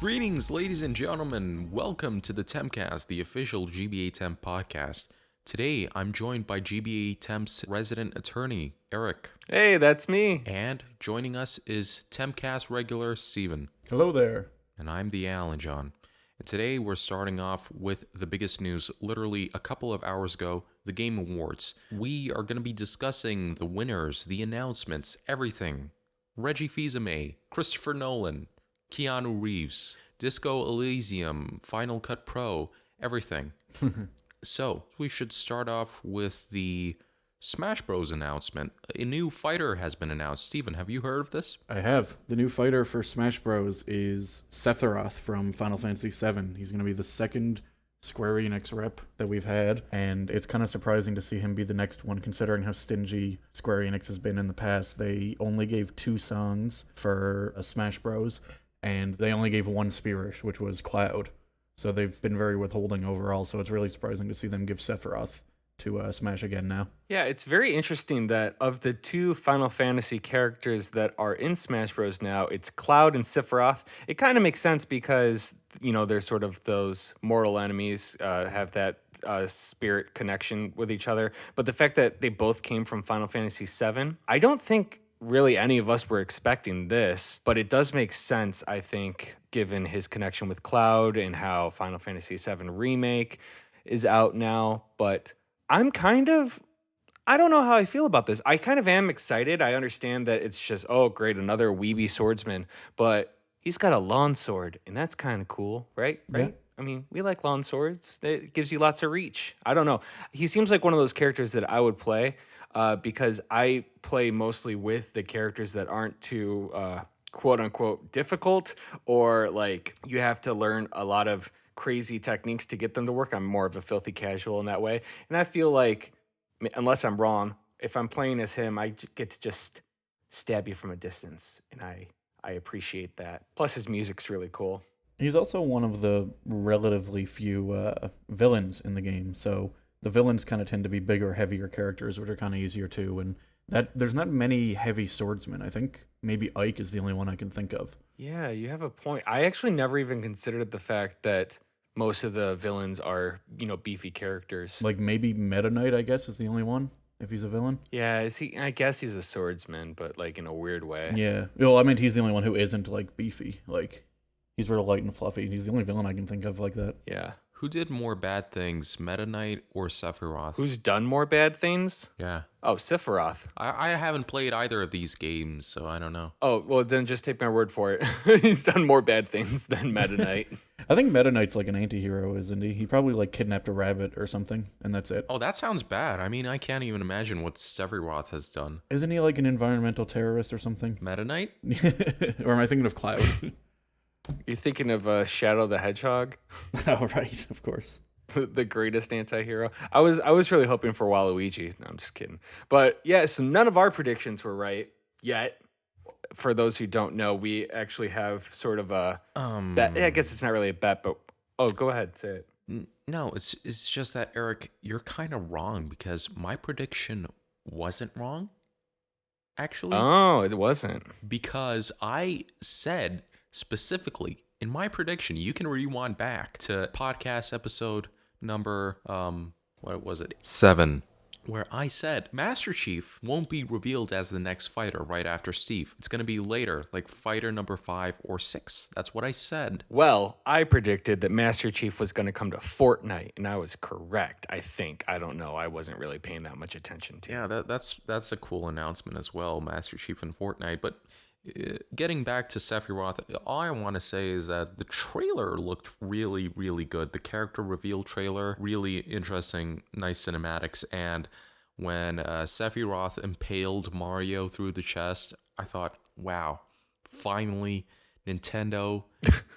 Greetings, ladies and gentlemen. Welcome to the Tempcast, the official Gbatemp podcast. Today, I'm joined by Gbatemp's resident attorney, Eric. Hey, that's me. And joining us is Tempcast regular, Steven. Hello there. And I'm the Alan John. And today, we're starting off with the biggest news, literally a couple of hours ago, the Game Awards. We are going to be discussing the winners, the announcements, everything. Reggie Fils-Aimé, Christopher Nolan, Keanu Reeves, Disco Elysium, Final Cut Pro, everything. So, we should start off with the Smash Bros. Announcement. A new fighter has been announced. Steven, have you heard of this? I have. The new fighter for Smash Bros. Is Sephiroth from Final Fantasy VII. He's going to be the second Square Enix rep that we've had, and it's kind of surprising to see him be the next one, considering how stingy Square Enix has been in the past. They only gave 2 songs for a Smash Bros., and they only gave 1 Spirit, which was Cloud. So they've been very withholding overall, so it's really surprising to see them give Sephiroth to Smash again now. Yeah, it's very interesting that of the 2 Final Fantasy characters that are in Smash Bros. Now, it's Cloud and Sephiroth. It kind of makes sense because, you know, they're sort of those mortal enemies, have that spirit connection with each other. But the fact that they both came from Final Fantasy VII, I don't think really any of us were expecting this, but it does make sense, I think, given his connection with Cloud and how Final Fantasy VII Remake is out now. But I don't know how I feel about this. I kind of am excited. I understand that it's just, oh, great, another weeby swordsman, but he's got a lawn sword, and that's kind of cool, right? Yeah. I mean, we like lawn swords. It gives you lots of reach. I don't know. He seems like one of those characters that I would play because I play mostly with the characters that aren't too quote unquote difficult, or like you have to learn a lot of crazy techniques to get them to work. I'm more of a filthy casual in that way. And I feel like, unless I'm wrong, if I'm playing as him, I get to just stab you from a distance. And I appreciate that. Plus his music's really cool. He's also one of the relatively few villains in the game, so the villains kind of tend to be bigger, heavier characters, which are kind of easier too, and that there's not many heavy swordsmen. I think maybe Ike is the only one I can think of. Yeah, you have a point. I actually never even considered the fact that most of the villains are, you know, beefy characters. Like maybe Meta Knight, I guess, is the only one, if he's a villain. Yeah, is he? I guess he's a swordsman, but like in a weird way. Yeah. Well, I mean, he's the only one who isn't like beefy. Like, he's real light and fluffy. He's the only villain I can think of like that. Yeah. Who did more bad things, Meta Knight or Sephiroth? Who's done more bad things? Yeah. Oh, Sephiroth. I haven't played either of these games, so I don't know. Oh, well, then just take my word for it. He's done more bad things than Meta Knight. I think Meta Knight's like an anti-hero, isn't he? He probably like kidnapped a rabbit or something, and that's it. Oh, that sounds bad. I mean, I can't even imagine what Sephiroth has done. Isn't he like an environmental terrorist or something? Meta Knight? Or am I thinking of Cloud? You're thinking of Shadow the Hedgehog? Oh, right, of course. The greatest anti-hero. I was really hoping for Waluigi. No, I'm just kidding. But yeah, so none of our predictions were right yet. For those who don't know, we actually have sort of a bet. I guess it's not really a bet, but go ahead, say it. No, it's just that, Eric, you're kind of wrong because my prediction wasn't wrong, actually. Oh, it wasn't. Because I said specifically in my prediction, you can rewind back to podcast episode number, what was it? 7, where I said Master Chief won't be revealed as the next fighter right after Steve. It's going to be later, like fighter number 5 or 6. That's what I said. Well, I predicted that Master Chief was going to come to Fortnite, and I was correct, I think. I don't know. I wasn't really paying that much attention to it. Yeah, that's a cool announcement as well, Master Chief in Fortnite. But getting back to Sephiroth, all I want to say is that the trailer looked really, really good. The character reveal trailer, really interesting, nice cinematics. And when Sephiroth impaled Mario through the chest, I thought, wow, finally Nintendo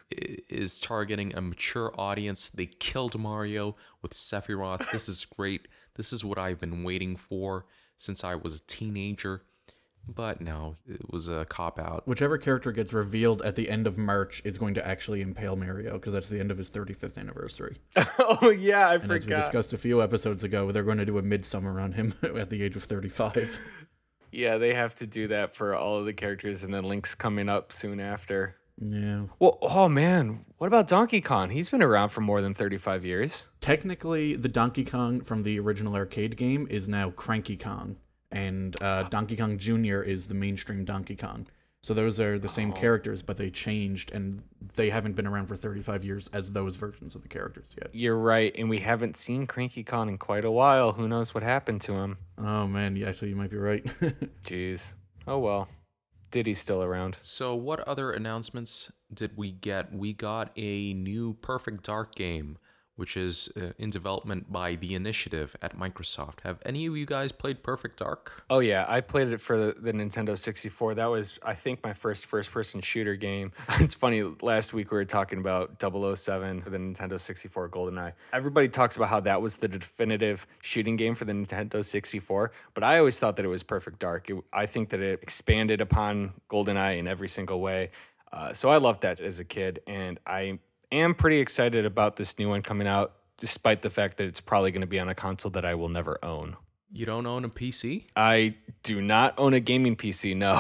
is targeting a mature audience. They killed Mario with Sephiroth. This is great. This is what I've been waiting for since I was a teenager. But no, it was a cop-out. Whichever character gets revealed at the end of March is going to actually impale Mario, because that's the end of his 35th anniversary. Oh, yeah, I forgot. As we discussed a few episodes ago, they're going to do a midsummer on him at the age of 35. Yeah, they have to do that for all of the characters, and then Link's coming up soon after. Yeah. Well, oh man, what about Donkey Kong? He's been around for more than 35 years. Technically, the Donkey Kong from the original arcade game is now Cranky Kong, and Donkey Kong Jr. is the mainstream Donkey Kong. So those are the same characters, but they changed, and they haven't been around for 35 years as those versions of the characters yet. You're right, and we haven't seen Cranky Kong in quite a while. Who knows what happened to him? Oh man, yeah, actually, you might be right. Jeez. Oh well. Diddy's still around. So, what other announcements did we get? We got a new Perfect Dark game, which is in development by The Initiative at Microsoft. Have any of you guys played Perfect Dark? Oh yeah, I played it for the Nintendo 64. That was, I think, my first-person shooter game. It's funny, last week we were talking about 007 for the Nintendo 64 GoldenEye. Everybody talks about how that was the definitive shooting game for the Nintendo 64, but I always thought that it was Perfect Dark. I think that it expanded upon GoldenEye in every single way. So I loved that as a kid, and I am pretty excited about this new one coming out, despite the fact that it's probably going to be on a console that I will never own. You don't own a PC? I do not own a gaming PC, no.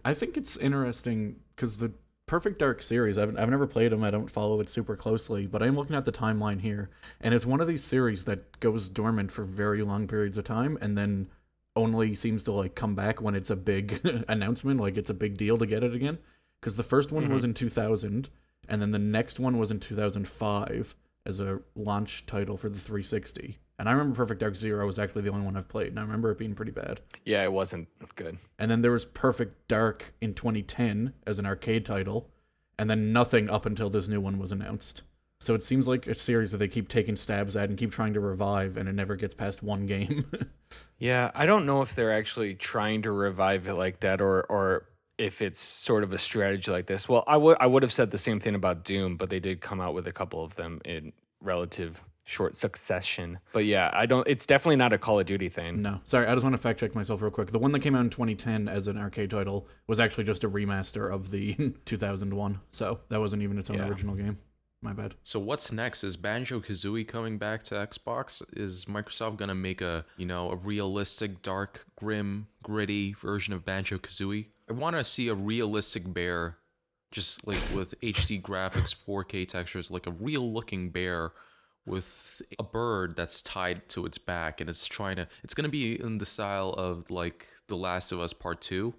I think it's interesting because the Perfect Dark series, I've never played them. I don't follow it super closely, but I'm looking at the timeline here, and it's one of these series that goes dormant for very long periods of time, and then only seems to like come back when it's a big announcement, like it's a big deal to get it again. Because the first one was in 2000. And then the next one was in 2005 as a launch title for the 360. And I remember Perfect Dark Zero was actually the only one I've played, and I remember it being pretty bad. Yeah, it wasn't good. And then there was Perfect Dark in 2010 as an arcade title, and then nothing up until this new one was announced. So it seems like a series that they keep taking stabs at and keep trying to revive, and it never gets past one game. Yeah, I don't know if they're actually trying to revive it like that, or if it's sort of a strategy like this. Well, I would have said the same thing about Doom, but they did come out with a couple of them in relative short succession. But yeah, it's definitely not a Call of Duty thing. No. Sorry, I just want to fact check myself real quick. The one that came out in 2010 as an arcade title was actually just a remaster of the 2001. So that wasn't even its own original game. My bad. So what's next? Is Banjo-Kazooie coming back to Xbox? Is Microsoft gonna make a realistic, dark, grim, gritty version of Banjo-Kazooie? I want to see a realistic bear, just like with HD graphics, 4K textures, like a real-looking bear with a bird that's tied to its back, and it's gonna be in the style of like The Last of Us Part 2.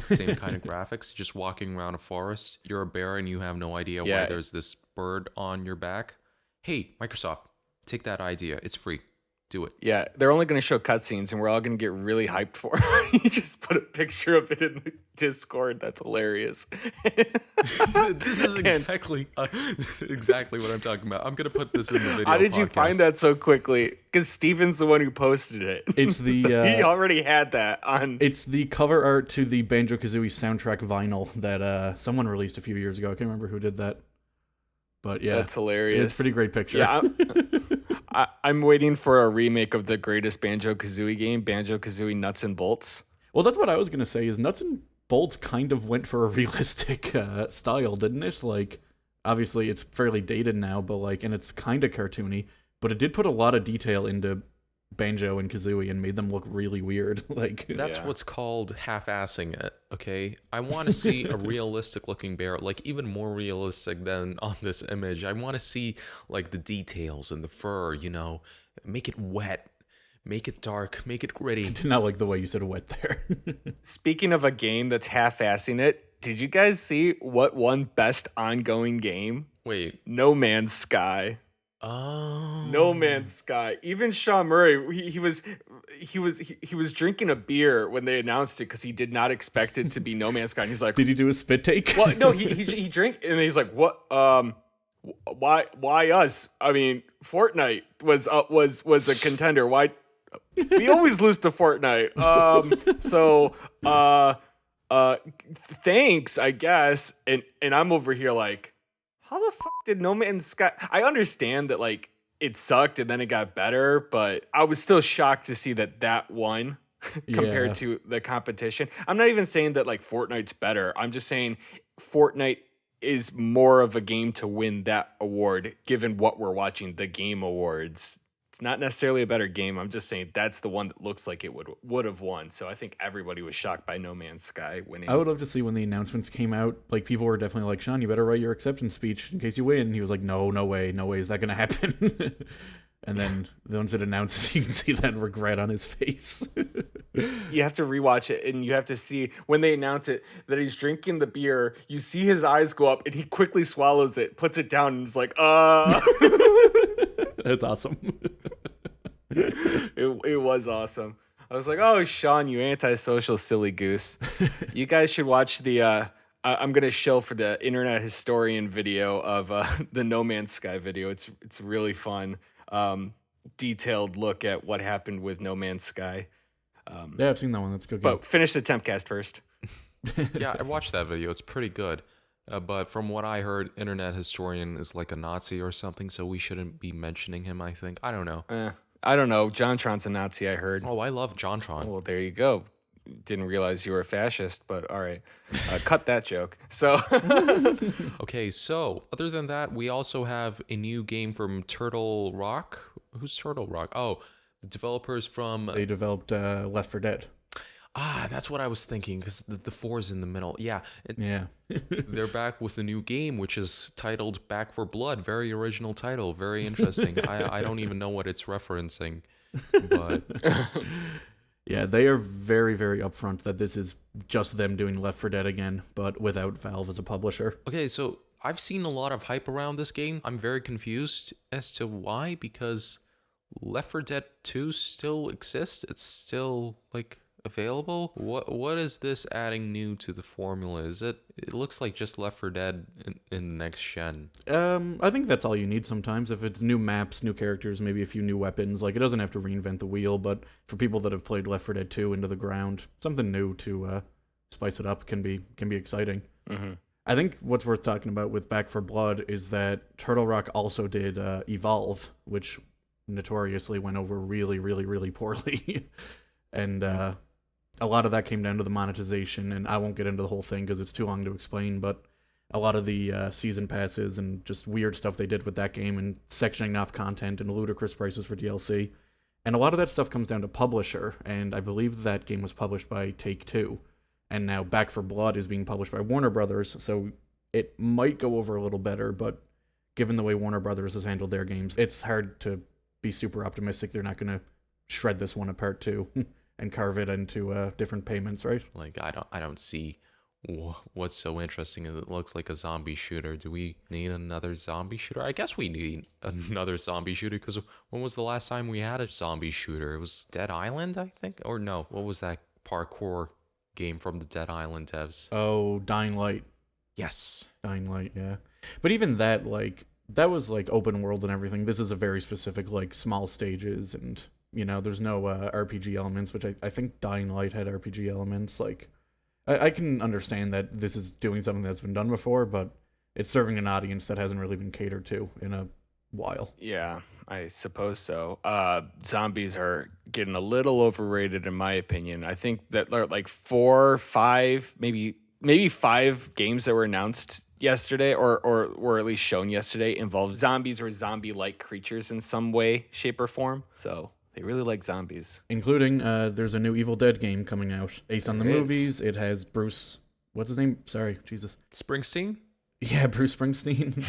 Same kind of graphics, just walking around a forest. You're a bear and you have no idea why there's this bird on your back. Hey, Microsoft, take that idea. It's free. Do it. Yeah, they're only going to show cutscenes, and we're all going to get really hyped for it. You just put a picture of it in the Discord. That's hilarious. This is exactly what I'm talking about. I'm going to put this in the video. How did you find that so quickly? Because Steven's the one who posted it. It's the so he already had that on. It's the cover art to the Banjo-Kazooie soundtrack vinyl that someone released a few years ago. I can't remember who did that. But yeah, that's hilarious. It's a pretty great picture. Yeah, I'm waiting for a remake of the greatest Banjo-Kazooie game, Banjo-Kazooie Nuts and Bolts. Well, that's what I was going to say, is Nuts and Bolts kind of went for a realistic style, didn't it? Like, obviously it's fairly dated now, but and it's kind of cartoony, but it did put a lot of detail into Banjo and Kazooie and made them look really weird. That's what's called half-assing it, okay? I want to see a realistic looking bear, even more realistic than on this image. I want to see the details and the fur, make it wet, make it dark, make it gritty. I did not like the way you said wet there. Speaking of a game that's half-assing it, did you guys see what won best ongoing game? Wait. No Man's Sky. Oh. No Man's Sky. Even Sean Murray, he was drinking a beer when they announced it because he did not expect it to be No Man's Sky. And he's like, did he do a spit take? Well, no, he drank and he's like, what? Why us? I mean, Fortnite was a contender. Why? We always lose to Fortnite. Thanks, I guess. And I'm over here like, how the fuck did No Man's Sky? I understand that it sucked and then it got better, but I was still shocked to see that won compared to the competition. I'm not even saying that Fortnite's better. I'm just saying Fortnite is more of a game to win that award, given what we're watching, the Game Awards It's not necessarily a better game. I'm just saying that's the one that looks like it would have won. So I think everybody was shocked by No Man's Sky winning. I would love to see when the announcements came out, like people were definitely like, Sean, you better write your acceptance speech in case you win. He was like, no way is that going to happen? And then the ones that announced, you can see that regret on his face. You have to rewatch it, and you have to see when they announce it that he's drinking the beer. You see his eyes go up, and he quickly swallows it, puts it down, and is like, That's awesome. It was awesome. I was like, oh, Sean, you antisocial silly goose. You guys should watch the I'm gonna show for the internet historian video of the No Man's Sky video. It's really fun. Detailed look at what happened with No Man's Sky. Yeah, I've seen that one. That's a good game. But finish the Tempcast first. Yeah, I watched that video. It's pretty good. But from what I heard, internet historian is like a Nazi or something, so we shouldn't be mentioning him, I think. I don't know. I don't know. JonTron's a Nazi, I heard. Oh, I love JonTron. Well, there you go. Didn't realize you were a fascist, but all right. Cut that joke. So, Okay, so other than that, we also have a new game from Turtle Rock. Who's Turtle Rock? Oh, the developers from... They developed Left 4 Dead. That's what I was thinking, because the 4 is in the middle. Yeah. Yeah. They're back with a new game, which is titled Back for Blood. Very original title. Very interesting. I don't even know what it's referencing, but... Yeah, they are very, very upfront that this is just them doing Left 4 Dead again, but without Valve as a publisher. Okay, so I've seen a lot of hype around this game. I'm very confused as to why, because Left 4 Dead 2 still exists. It's still, like, available. What is this adding new to the formula? It looks like just Left 4 Dead in next gen. I think that's all you need sometimes. If it's new maps, new characters, maybe a few new weapons, like it doesn't have to reinvent the wheel, but for people that have played Left 4 Dead 2 into the ground, something new to spice it up can be exciting. Mm-hmm. I think what's worth talking about with Back for Blood is that Turtle Rock also did Evolve, which notoriously went over really, really, really poorly. And a lot of that came down to the monetization, and I won't get into the whole thing because it's too long to explain, but a lot of the season passes and just weird stuff they did with that game and sectioning off content and ludicrous prices for DLC. And a lot of that stuff comes down to publisher, and I believe that game was published by Take-Two. And now Back for Blood is being published by Warner Brothers, so it might go over a little better, but given the way Warner Brothers has handled their games, it's hard to be super optimistic they're not going to shred this one apart too. And carve it into different payments, right? Like, I don't see what's so interesting. It looks like a zombie shooter. Do we need another zombie shooter? I guess we need another zombie shooter, because when was the last time we had a zombie shooter? It was Dead Island, I think? Or no, what was that parkour game from the Dead Island devs? Oh, Dying Light. Yes. Dying Light, yeah. But even that, like, that was like open world and everything. This is a very specific, like, small stages, and there's no RPG elements, which I think Dying Light had RPG elements. Like, I can understand that this is doing something that's been done before, but it's serving an audience that hasn't really been catered to in a while. Yeah, I suppose so. Zombies are getting a little overrated, in my opinion. I think that there are like 4, 5, maybe 5 games that were announced yesterday, or were at least shown yesterday, involve zombies or zombie-like creatures in some way, shape, or form. So they really like zombies. Including, there's a new Evil Dead game coming out. Based on the movies, it has Bruce... What's his name? Sorry, Jesus. Springsteen? Yeah, Bruce Springsteen.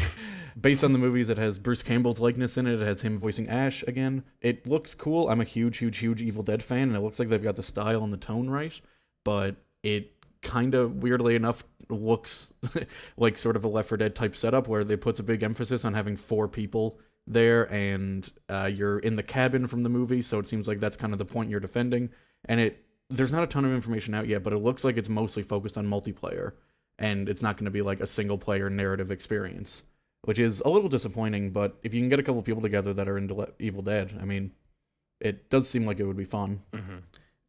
Based on the movies, it has Bruce Campbell's likeness in it. It has him voicing Ash again. It looks cool. I'm a huge Evil Dead fan, and it looks like they've got the style and the tone right. But it kind of, weirdly enough, looks like sort of a Left 4 Dead type setup where they puts a big emphasis on having 4 people there, and you're in the cabin from the movie, so it seems like that's kind of the point you're defending. And there's not a ton of information out yet, but it looks like it's mostly focused on multiplayer, and it's not going to be like a single player narrative experience, which is a little disappointing. But if you can get a couple people together that are into Evil Dead, I mean, it does seem like it would be fun. Mm-hmm.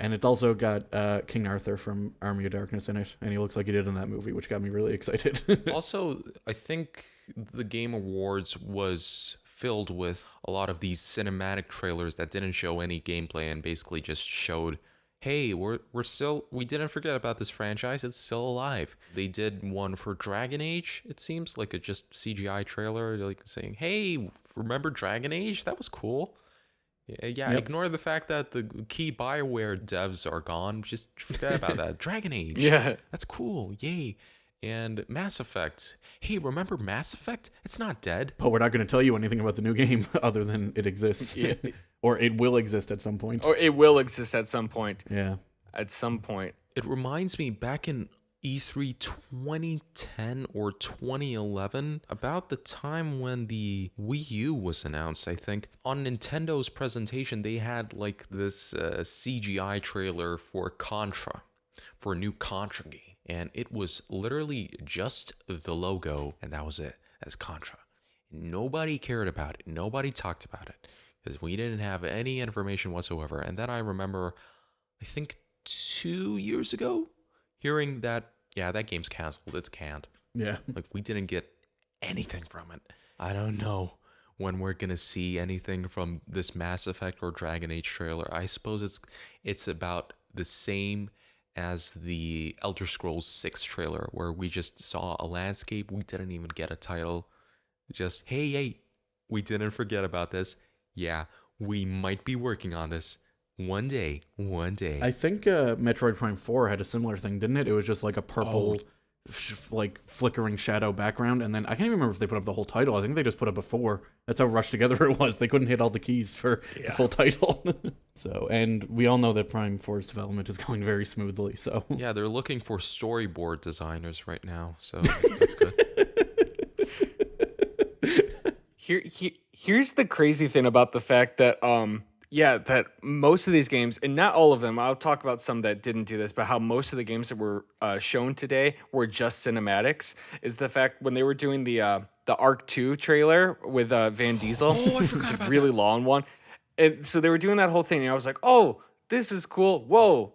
And it's also got King Arthur from Army of Darkness in it, and he looks like he did in that movie, which got me really excited. Also, I think the Game Awards was filled with a lot of these cinematic trailers that didn't show any gameplay and basically just showed, hey, we didn't forget about this franchise, it's still alive. They did one for Dragon Age, it seems, like a just CGI trailer, like saying, hey, remember Dragon Age? That was cool. Yeah, Yep. ignore the fact that the key BioWare devs are gone. Just forget about that. Dragon Age. Yeah. That's cool. Yay. And Mass Effect. Hey, remember Mass Effect? It's not dead. But we're not going to tell you anything about the new game other than it exists. Yeah. Or it will exist at some point. Or it will exist at some point. Yeah. At some point. It reminds me back in E3 2010 or 2011, about the time when the Wii U was announced, I think. On Nintendo's presentation, they had like this CGI trailer for Contra, for a new Contra game. And it was literally just the logo, and that was it, as Contra. Nobody cared about it. Nobody talked about it, because we didn't have any information whatsoever. And then I remember, I think 2 years ago, hearing that, yeah, that game's canceled. It's canned. Yeah. Like, we didn't get anything from it. I don't know when we're gonna see anything from this Mass Effect or Dragon Age trailer. I suppose it's about the same as the Elder Scrolls 6 trailer, where we just saw a landscape. We didn't even get a title. Just, hey, we didn't forget about this. Yeah, we might be working on this. One day. I think Metroid Prime 4 had a similar thing, didn't it? It was just like a purple, like flickering shadow background, and then I can't even remember if they put up the whole title. I think they just put up a 4. That's how rushed together it was. They couldn't hit all the keys for the full title. So, and we all know that Prime 4's development is going very smoothly. So Yeah, they're looking for storyboard designers right now, so that's good. Here's the crazy thing about the fact that that most of these games, and not all of them, I'll talk about some that didn't do this, but how most of the games that were shown today were just cinematics, is the fact when they were doing the Arc 2 trailer with Van Diesel, I forgot the about really long one, and so they were doing that whole thing, and I was like, oh, this is cool. Whoa.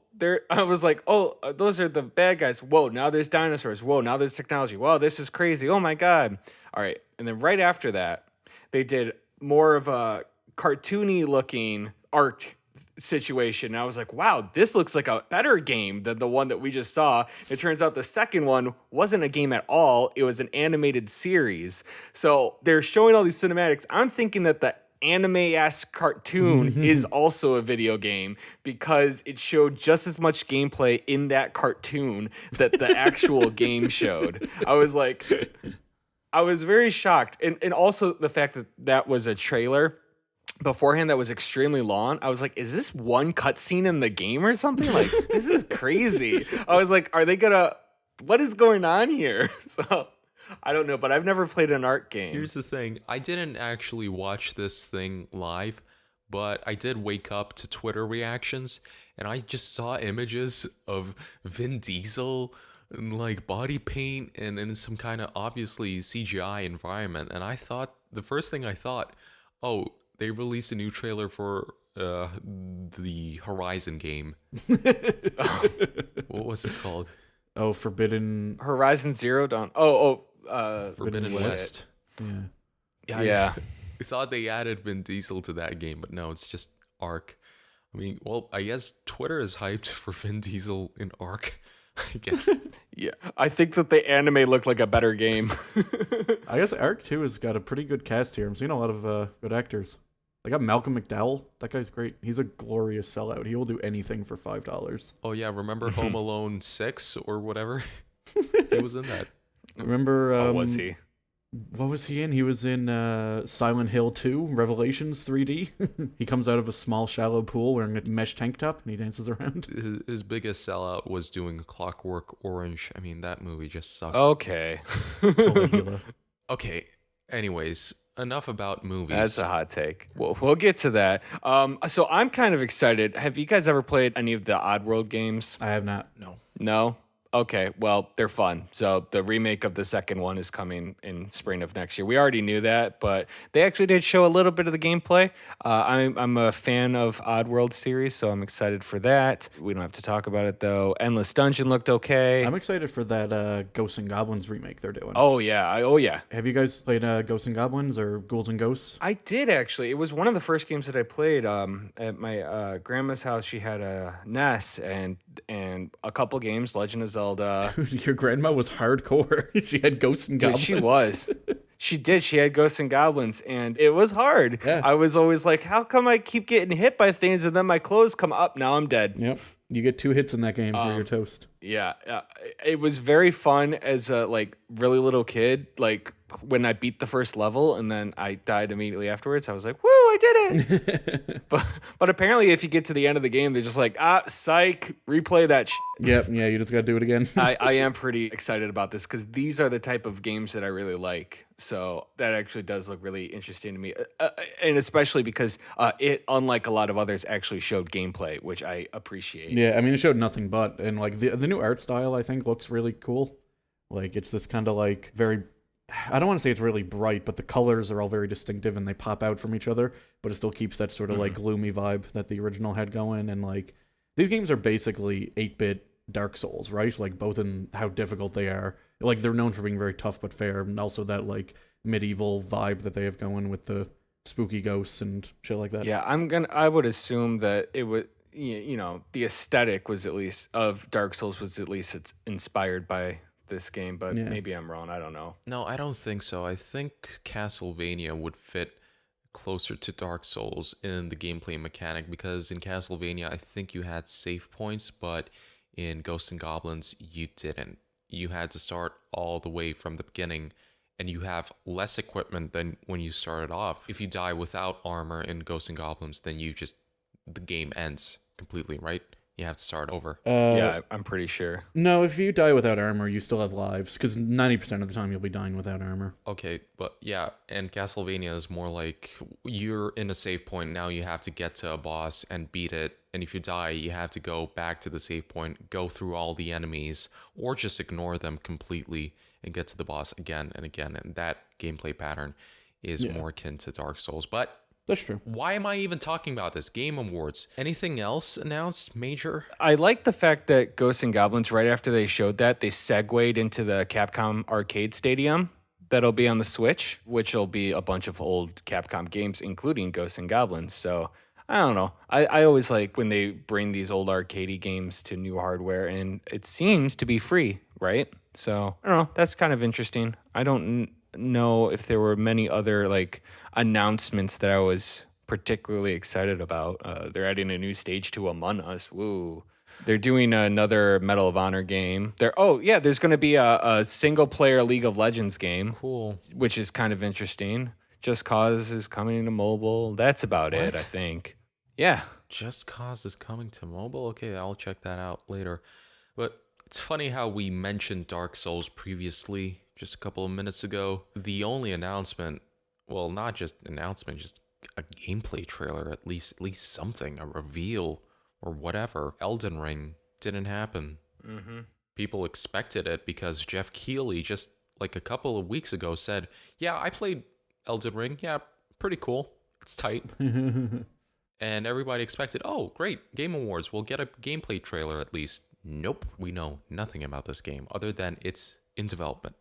I was like, oh, those are the bad guys. Whoa, now there's dinosaurs. Whoa, now there's technology. Wow, this is crazy. Oh my God. All right. And then right after that, they did more of a cartoony looking Arc situation. And I was like, wow, this looks like a better game than the one that we just saw. It turns out the second one wasn't a game at all. It was an animated series. So they're showing all these cinematics. I'm thinking that the anime-esque cartoon is also a video game, because it showed just as much gameplay in that cartoon that the actual game showed. I was very shocked. And also the fact that that was a trailer beforehand that was extremely long. I was like, is this one cutscene in the game or something? Like, this is crazy. I was like, what is going on here? So I don't know, but I've never played an Arc game. Here's the thing. I didn't actually watch this thing live, but I did wake up to Twitter reactions, and I just saw images of Vin Diesel and like body paint and in some kind of obviously CGI environment. And the first thing I thought, oh, they released a new trailer for the Horizon game. What was it called? Oh, Forbidden Horizon Zero Dawn. Forbidden West. Yeah. I thought they added Vin Diesel to that game, but no, it's just Arc. I mean, well, I guess Twitter is hyped for Vin Diesel in Arc, I guess. Yeah, I think that the anime looked like a better game. I guess Arc 2 has got a pretty good cast here. I'm seeing a lot of good actors. They got Malcolm McDowell. That guy's great. He's a glorious sellout. He will do anything for $5. Oh yeah, remember Home Alone 6 or whatever? He was in that. Remember Was he? What was he in? He was in Silent Hill 2, Revelations 3D. He comes out of a small, shallow pool wearing a mesh tank top, and he dances around. His biggest sellout was doing Clockwork Orange. I mean, that movie just sucked. Okay. Caligula. Okay, anyways, enough about movies. That's a hot take. We'll get to that. So I'm kind of excited. Have you guys ever played any of the Oddworld games? I have not. No. No? Okay, well, they're fun. So the remake of the second one is coming in spring of next year. We already knew that, but they actually did show a little bit of the gameplay. I'm a fan of Oddworld series, so I'm excited for that. We don't have to talk about it, though. Endless Dungeon looked okay. I'm excited for that Ghosts and Goblins remake they're doing. Oh, yeah. Have you guys played Ghosts and Goblins or Ghouls and Ghosts? I did, actually. It was one of the first games that I played at my grandma's house. She had a NES and a couple games, Legend of Zelda. Dude, your grandma was hardcore. She had Ghosts and Dude, Goblins. she was. She did. She had Ghosts and Goblins, and it was hard. Yeah. I was always like, how come I keep getting hit by things and then my clothes come up? Now I'm dead. Yep. You get 2 hits in that game or you're toast. Yeah, it was very fun as a really little kid. Like when I beat the first level and then I died immediately afterwards, I was like, "Woo, I did it!" but apparently, if you get to the end of the game, they're just like, psych, replay that. Yep. Yeah, you just got to do it again. I am pretty excited about this because these are the type of games that I really like. So that actually does look really interesting to me, and especially because it, unlike a lot of others, actually showed gameplay, which I appreciate. Yeah, I mean, it showed nothing but, and like the new art style, I think, looks really cool. Like it's this kind of like very, I don't want to say it's really bright, but the colors are all very distinctive and they pop out from each other, but it still keeps that sort of like gloomy vibe that the original had going. And like these games are basically 8-bit Dark Souls, right? Like both in how difficult they are. Like they're known for being very tough but fair, and also that like medieval vibe that they have going with the spooky ghosts and shit like that. Yeah, I would assume that it would, the aesthetic was at least of Dark Souls was at least it's inspired by this game, but maybe I'm wrong. I don't know. No, I don't think so. I think Castlevania would fit closer to Dark Souls in the gameplay mechanic, because in Castlevania, I think you had save points, but in Ghosts and Goblins, you didn't. You had to start all the way from the beginning, and you have less equipment than when you started off. If you die without armor in Ghosts and Goblins, then the game ends completely, right? You have to start over. Yeah, I'm pretty sure. No, if you die without armor, you still have lives, because 90% of the time you'll be dying without armor. Okay, but yeah, and Castlevania is more like you're in a save point, now you have to get to a boss and beat it, and if you die, you have to go back to the save point, go through all the enemies, or just ignore them completely and get to the boss again and again, and that gameplay pattern is more akin to Dark Souls. But that's true. why am I even talking about this? Game Awards. Anything else announced major? I like the fact that Ghosts and Goblins, right after they showed that, they segued into the Capcom Arcade Stadium that'll be on the Switch, which will be a bunch of old Capcom games, including Ghosts and Goblins. So I don't know. I always like when they bring these old arcadey games to new hardware, and it seems to be free, right? So I don't know. That's kind of interesting. I don't know if there were many other announcements that I was particularly excited about. They're adding a new stage to Among Us. Woo. They're doing another Medal of Honor game. There's going to be a single player League of Legends game. Cool. Which is kind of interesting. Just Cause is coming to mobile. That's about it, I think. Yeah. Just Cause is coming to mobile? Okay, I'll check that out later. But it's funny how we mentioned Dark Souls previously, just a couple of minutes ago. The only announcement, well, not just announcement, just a gameplay trailer, at least something, a reveal or whatever. Elden Ring didn't happen. Mm-hmm. People expected it because Jeff Keighley just a couple of weeks ago said, yeah, I played Elden Ring. Yeah, pretty cool. It's tight. And everybody expected, oh, great, Game Awards, we'll get a gameplay trailer at least. Nope, we know nothing about this game other than it's in development.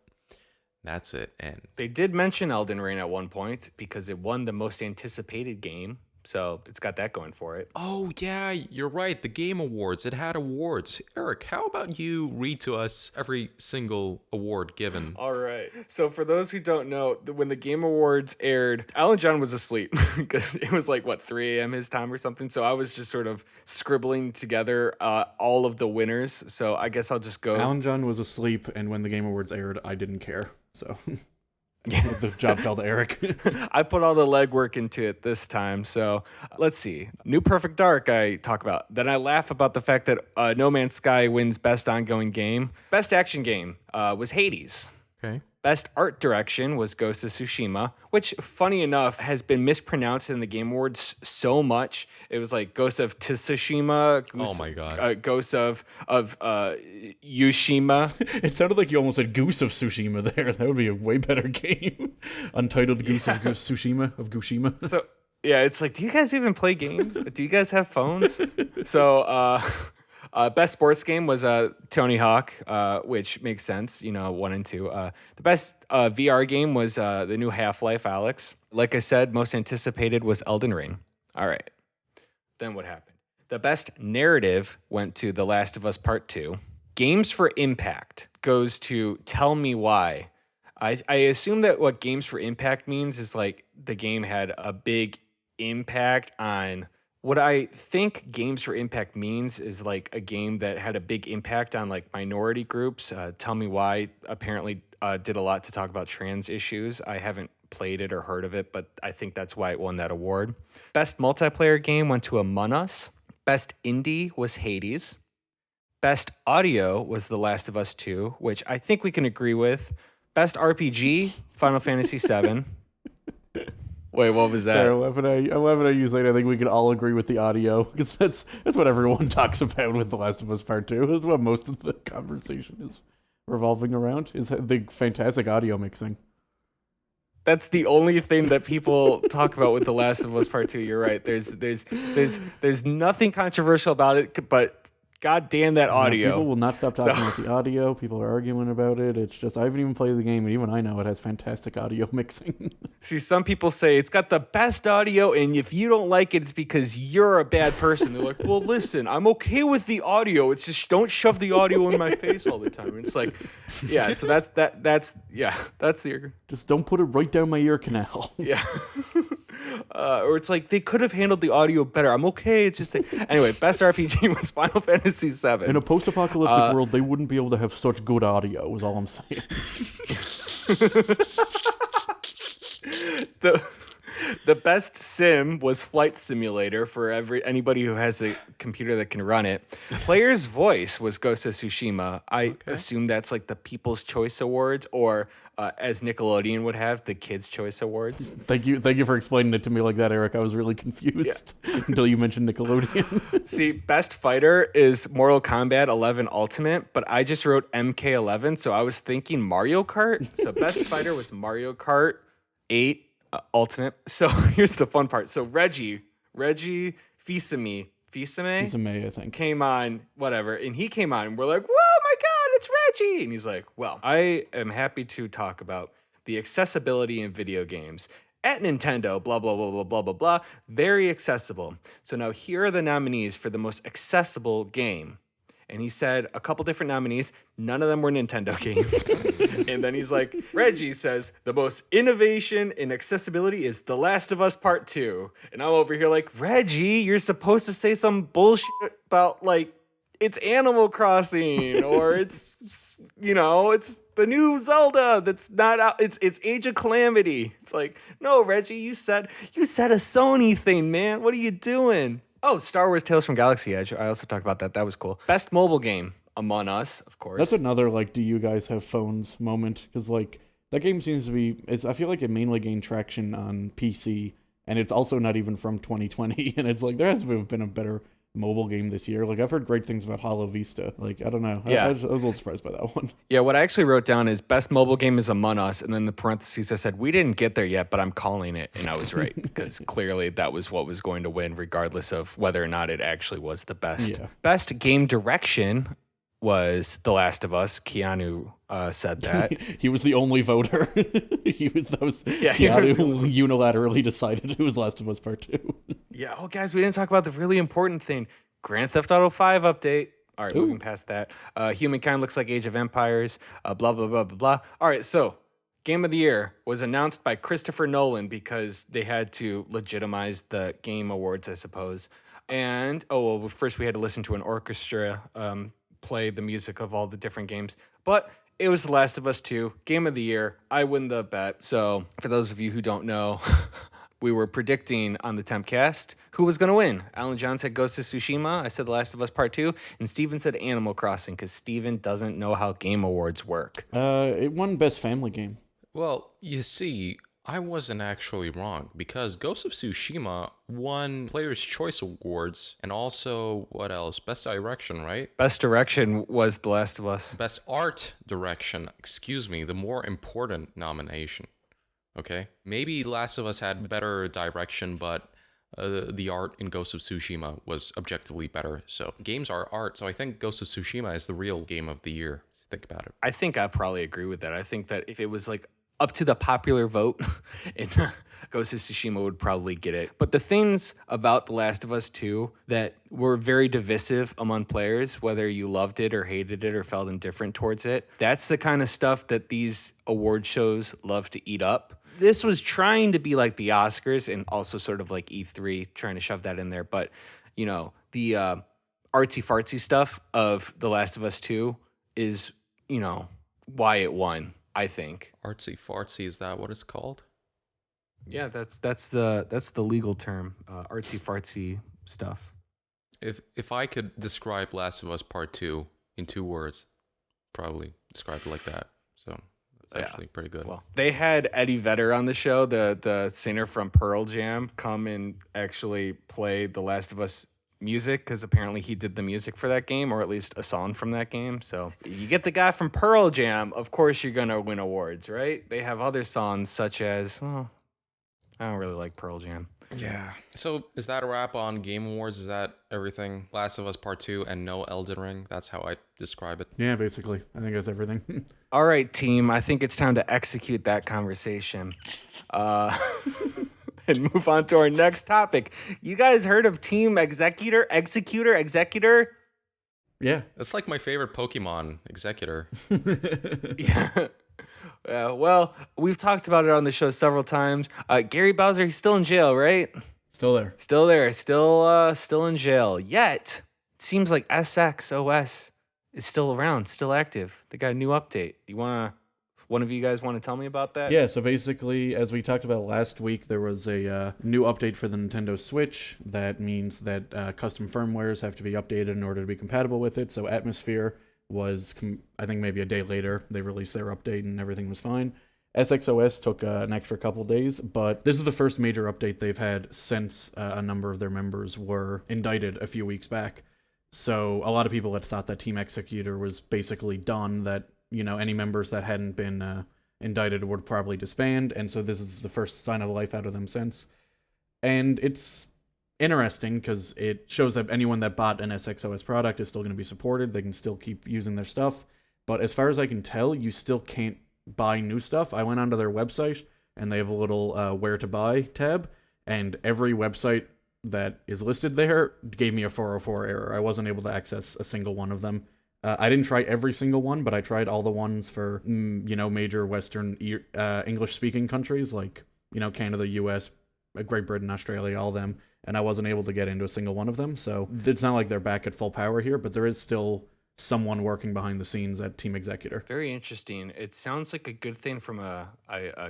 That's it. And they did mention Elden Ring at one point because it won the most anticipated game. So it's got that going for it. Oh, yeah, you're right. The Game Awards. It had awards. Eric, how about you read to us every single award given? All right. So for those who don't know, when the Game Awards aired, Alan John was asleep because it was 3 a.m. his time or something. So I was just sort of scribbling together all of the winners. So I guess I'll just go. Alan John was asleep, and when the Game Awards aired, I didn't care. So the job fell to Eric. I put all the legwork into it this time. So let's see. New Perfect Dark I talk about. Then I laugh about the fact that No Man's Sky wins Best Ongoing Game. Best Action Game was Hades. Okay. Best Art Direction was Ghost of Tsushima, which, funny enough, has been mispronounced in the Game Awards so much. It was Ghost of Tsushima. Oh my God. Ghost of Yushima. It sounded like you almost said Goose of Tsushima there. That would be a way better game. Untitled Goose of Tsushima, of Gushima. So, yeah, it's do you guys even play games? Do you guys have phones? So, best sports game was Tony Hawk, which makes sense, 1 and 2. The best VR game was the new Half-Life Alyx. Like I said, most anticipated was Elden Ring. All right. Then what happened? The best narrative went to The Last of Us Part 2. Games for Impact goes to Tell Me Why. I assume that what Games for Impact means is like the game had a big impact on. What I think Games for Impact means is like a game that had a big impact on like minority groups. Tell Me Why apparently did a lot to talk about trans issues. I haven't played it or heard of it, but I think that's why it won that award. Best multiplayer game went to Among Us. Best indie was Hades. Best audio was The Last of Us 2, which I think we can agree with. Best RPG, Final Fantasy 7. Wait, what was that? 11 I use late. I think we can all agree with the audio because that's what everyone talks about with The Last of Us Part 2. That's what most of the conversation is revolving around, is the fantastic audio mixing. That's the only thing that people talk about with The Last of Us Part 2. You're right. There's nothing controversial about it, but God damn that audio. People will not stop talking about the audio. People are arguing about it. It's just, I haven't even played the game, and even I know it has fantastic audio mixing. See, some people say it's got the best audio, and if you don't like it, it's because you're a bad person. They're like, well, listen, I'm okay with the audio. It's just don't shove the audio in my face all the time. And it's like, yeah, so that's the... Just don't put it right down my ear canal. Yeah. Or it's like, they could have handled the audio better. I'm okay. It's just... Anyway, best RPG was Final Fantasy VII. In a post-apocalyptic world, they wouldn't be able to have such good audio, is all I'm saying. The best sim was Flight Simulator for anybody who has a computer that can run it. Player's voice was Ghost of Tsushima. I assume that's like the People's Choice Awards, or as Nickelodeon would have, the Kids' Choice Awards. Thank you for explaining it to me like that, Eric. I was really confused until you mentioned Nickelodeon. See, best fighter is Mortal Kombat 11 Ultimate, but I just wrote MK11, so I was thinking Mario Kart. So best fighter was Mario Kart 8 Ultimate. So here's the fun part. So Reggie Fils-Aimé, I think, came on, whatever, and he came on, and we're like, whoa, my God, it's Reggie. And he's like, well, I am happy to talk about the accessibility in video games. At Nintendo, blah, blah, blah, blah, blah, blah, blah, very accessible. So now here are the nominees for the most accessible game. And he said a couple different nominees. None of them were Nintendo games. And then he's like, Reggie says the most innovation in accessibility is The Last of Us Part 2. And I'm over here like, Reggie, you're supposed to say some bullshit about like, it's Animal Crossing, or it's, it's the new Zelda that's not out. It's Age of Calamity. It's like, no, Reggie, you said a Sony thing, man. What are you doing? Oh, Star Wars Tales from Galaxy Edge. I also talked about that. That was cool. Best mobile game, Among Us, of course. That's another, like, do you guys have phones moment? Because, like, that game seems to be... I feel like it mainly gained traction on PC, and it's also not even from 2020. And it's like, there has to have been a better mobile game this year. Like, I've heard great things about Hollow Vista. Like, I don't know. Yeah. I was a little surprised by that one. Yeah, what I actually wrote down is best mobile game is Among Us, and then the parentheses I said, we didn't get there yet, but I'm calling it, and I was right, because clearly that was what was going to win, regardless of whether or not it actually was the best. Yeah. Best game direction was The Last of Us. Keanu said that. He was the only voter. Keanu unilaterally decided it was Last of Us Part 2. Yeah, oh, guys, we didn't talk about the really important thing. Grand Theft Auto 5 update. All right, moving past that. Humankind looks like Age of Empires. Blah, blah, blah, blah, blah. All right, so Game of the Year was announced by Christopher Nolan because they had to legitimize the Game Awards, I suppose. And, first we had to listen to an orchestra play the music of all the different games. But it was The Last of Us 2, Game of the Year. I win the bet. So for those of you who don't know... We were predicting on the Tempcast who was going to win. Alan John said Ghost of Tsushima. I said The Last of Us Part 2. And Steven said Animal Crossing because Steven doesn't know how Game Awards work. It won Best Family Game. Well, you see, I wasn't actually wrong because Ghost of Tsushima won Player's Choice Awards and also, what else? Best Direction, right? Best Direction was The Last of Us. Best Art Direction, the more important nomination. Okay, maybe Last of Us had better direction, but the art in Ghost of Tsushima was objectively better. So games are art. So I think Ghost of Tsushima is the real game of the year. Think about it. I think I probably agree with that. I think that if it was like up to the popular vote, and Ghost of Tsushima would probably get it. But the things about The Last of Us 2 that were very divisive among players, whether you loved it or hated it or felt indifferent towards it, that's the kind of stuff that these award shows love to eat up. This was trying to be like the Oscars and also sort of like E3, trying to shove that in there. But, you know, the artsy-fartsy stuff of The Last of Us 2 is, you know, why it won, I think. Artsy fartsy, is that what it's called? Yeah, that's the legal term, artsy fartsy stuff. If I could describe Last of Us Part 2 in 2 words, probably describe it like that. So that's actually pretty good. Well, they had Eddie Vedder on the show, the singer from Pearl Jam, come and actually play The Last of Us music because apparently he did the music for that game, or at least a song from that game. So you get the guy from Pearl Jam, of course you're gonna win awards, right? They have other songs such as, well, I don't really like Pearl Jam. Yeah. So is that a wrap on Game Awards? Is that everything? Last of Us Part 2 and no Elden Ring? That's how I describe it. Yeah, basically. I think that's everything. All right, team. I think it's time to execute that conversation. And move on to our next topic. You guys heard of Team Xecuter? Xecuter? Yeah. That's like my favorite Pokemon, Xecuter. Yeah. Well, we've talked about it on the show several times. Gary Bowser, he's still in jail, right? Still there. Still there. Still in jail. Yet, it seems like SXOS is still around, still active. They got a new update. One of you guys want to tell me about that? Yeah, so basically, as we talked about last week, there was a new update for the Nintendo Switch. That means that custom firmwares have to be updated in order to be compatible with it. So Atmosphere was, I think maybe a day later, they released their update and everything was fine. SXOS took an extra couple days, but this is the first major update they've had since a number of their members were indicted a few weeks back. So a lot of people had thought that Team Xecuter was basically done, that, you know, any members that hadn't been indicted would probably disband, and so this is the first sign of life out of them since. And it's interesting because it shows that anyone that bought an SXOS product is still going to be supported. They can still keep using their stuff. But as far as I can tell, you still can't buy new stuff. I went onto their website, and they have a little where to buy tab, and every website that is listed there gave me a 404 error. I wasn't able to access a single one of them. I didn't try every single one, but I tried all the ones for, major Western English-speaking countries like, Canada, US, Great Britain, Australia, all of them, and I wasn't able to get into a single one of them. So it's not like they're back at full power here, but there is still someone working behind the scenes at Team Xecuter. Very interesting. It sounds like a good thing from a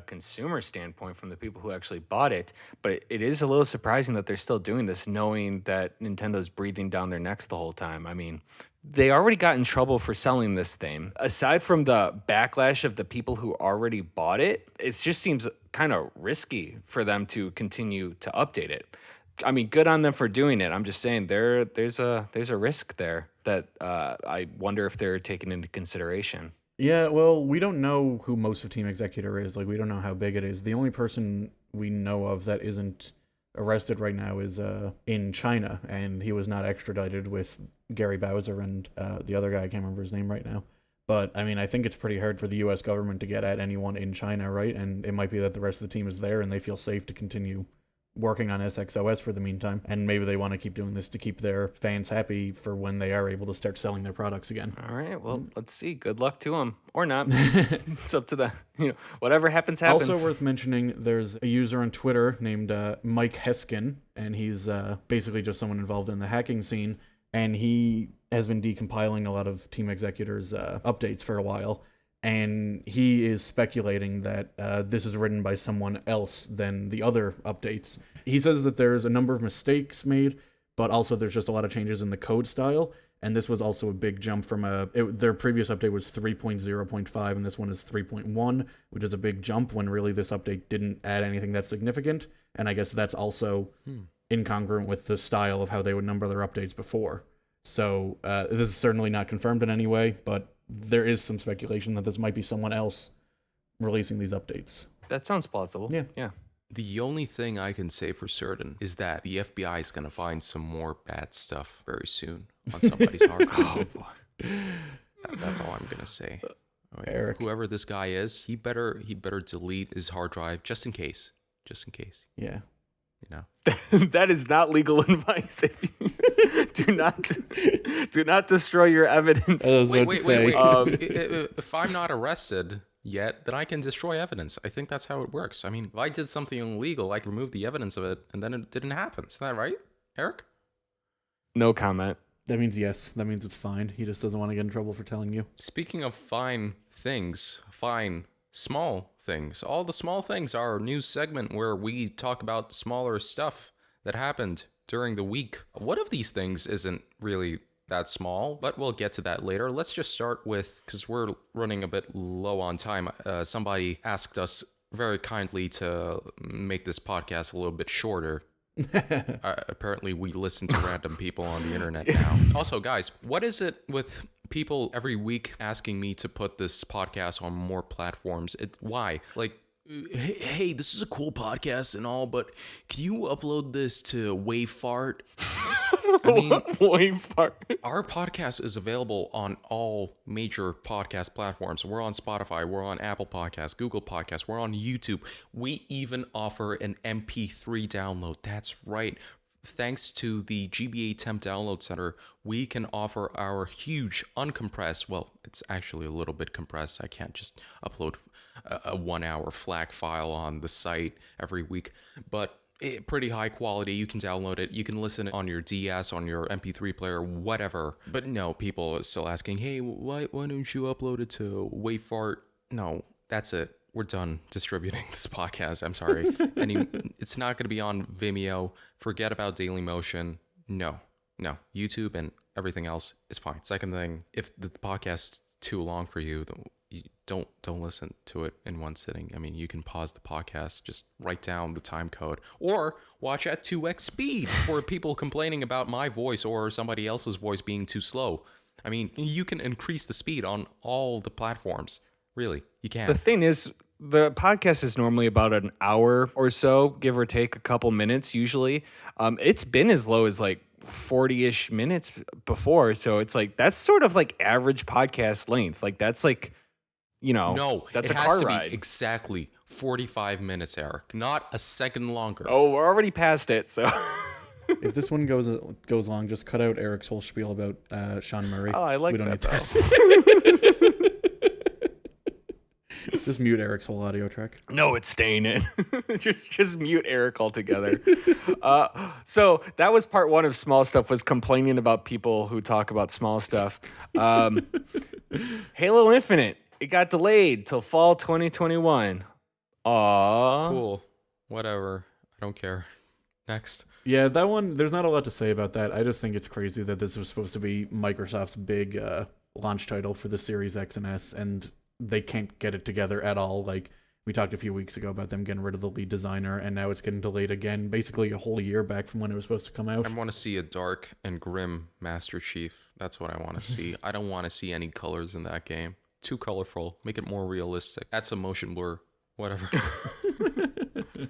consumer standpoint, from the people who actually bought it, but it is a little surprising that they're still doing this, knowing that Nintendo's breathing down their necks the whole time. I mean, they already got in trouble for selling this thing. Aside from the backlash of the people who already bought it, it just seems kind of risky for them to continue to update it. I mean, good on them for doing it. I'm just saying there's a risk there that I wonder if they're taken into consideration. Yeah, well, we don't know who most of Team Xecuter is. Like, we don't know how big it is. The only person we know of that isn't arrested right now is in China, and he was not extradited with Gary Bowser and the other guy. I can't remember his name right now. But, I mean, I think it's pretty hard for the U.S. government to get at anyone in China, right? And it might be that the rest of the team is there and they feel safe to continue working on SXOS for the meantime, and maybe they want to keep doing this to keep their fans happy for when they are able to start selling their products again. All right, well, let's see. Good luck to them, or not. It's up to the, whatever happens. Also worth mentioning, there's a user on Twitter named Mike Heskin, and he's basically just someone involved in the hacking scene, and he has been decompiling a lot of Team Xecuter's updates for a while. And he is speculating that this is written by someone else than the other updates. He says that there's a number of mistakes made, but also there's just a lot of changes in the code style. And this was also a big jump from their previous update was 3.0.5, and this one is 3.1, which is a big jump when really this update didn't add anything that's significant. And I guess that's also incongruent with the style of how they would number their updates before. So this is certainly not confirmed in any way, but there is some speculation that this might be someone else releasing these updates. That sounds plausible. Yeah. The only thing I can say for certain is that the FBI is going to find some more bad stuff very soon on somebody's hard drive. That's all I'm going to say. Eric. Whoever this guy is, he better delete his hard drive just in case. Yeah. You know. That is not legal advice. If you do not destroy your evidence. I was about to say. If I'm not arrested yet, then I can destroy evidence. I think that's how it works. I mean, if I did something illegal, I can remove the evidence of it, and then it didn't happen. Isn't that right, Eric? No comment. That means yes. That means it's fine. He just doesn't want to get in trouble for telling you. Speaking of fine things, fine small things. All the small things are our news segment where we talk about smaller stuff that happened during the week. One of these things isn't really that small, but we'll get to that later. Let's just start with, because we're running a bit low on time, somebody asked us very kindly to make this podcast a little bit shorter. Apparently we listen to random people on the internet now. Also, guys, what is it with people every week asking me to put this podcast on more platforms? Why? Like, hey, this is a cool podcast and all, but can you upload this to Wavefart? I mean, Wavefart. Our podcast is available on all major podcast platforms. We're on Spotify, we're on Apple Podcasts, Google Podcasts, we're on YouTube. We even offer an MP3 download. That's right. Thanks to the Gbatemp Download Center, we can offer our huge uncompressed, well, it's actually a little bit compressed. I can't just upload a 1 hour FLAC file on the site every week, but pretty high quality. You can download it. You can listen on your DS, on your MP3 player, whatever. But no, people are still asking, hey, why don't you upload it to Wavefart? No, that's it. We're done distributing this podcast. I'm sorry. It's not going to be on Vimeo. Forget about Dailymotion. No. YouTube and everything else is fine. Second thing, if the podcast's too long for you, don't listen to it in one sitting. I mean, you can pause the podcast, just write down the time code, or watch at 2x speed for people complaining about my voice or somebody else's voice being too slow. I mean, you can increase the speed on all the platforms. Really, you can. The thing is, the podcast is normally about an hour or so, give or take a couple minutes usually. It's been as low as like 40-ish minutes before, so it's like that's sort of like average podcast length. Like that's like, no, that's it a has car to ride. be exactly 45 minutes, Eric. Not a second longer. Oh, we're already past it, so. If this one goes long, just cut out Eric's whole spiel about Sean Murray. Oh, I like we don't that, need that. Just mute Eric's whole audio track. No, it's staying in. just mute Eric altogether. So that was part one of small stuff, was complaining about people who talk about small stuff. Halo Infinite, it got delayed till fall 2021. Aww. Cool. Whatever. I don't care. Next. Yeah, that one, there's not a lot to say about that. I just think it's crazy that this was supposed to be Microsoft's big launch title for the Series X and S, and they can't get it together at all. Like, we talked a few weeks ago about them getting rid of the lead designer, and now it's getting delayed again, basically a whole year back from when it was supposed to come out. I want to see a dark and grim Master Chief. That's what I want to see. I don't want to see any colors in that game. Too colorful. Make it more realistic. That's a motion blur. Whatever.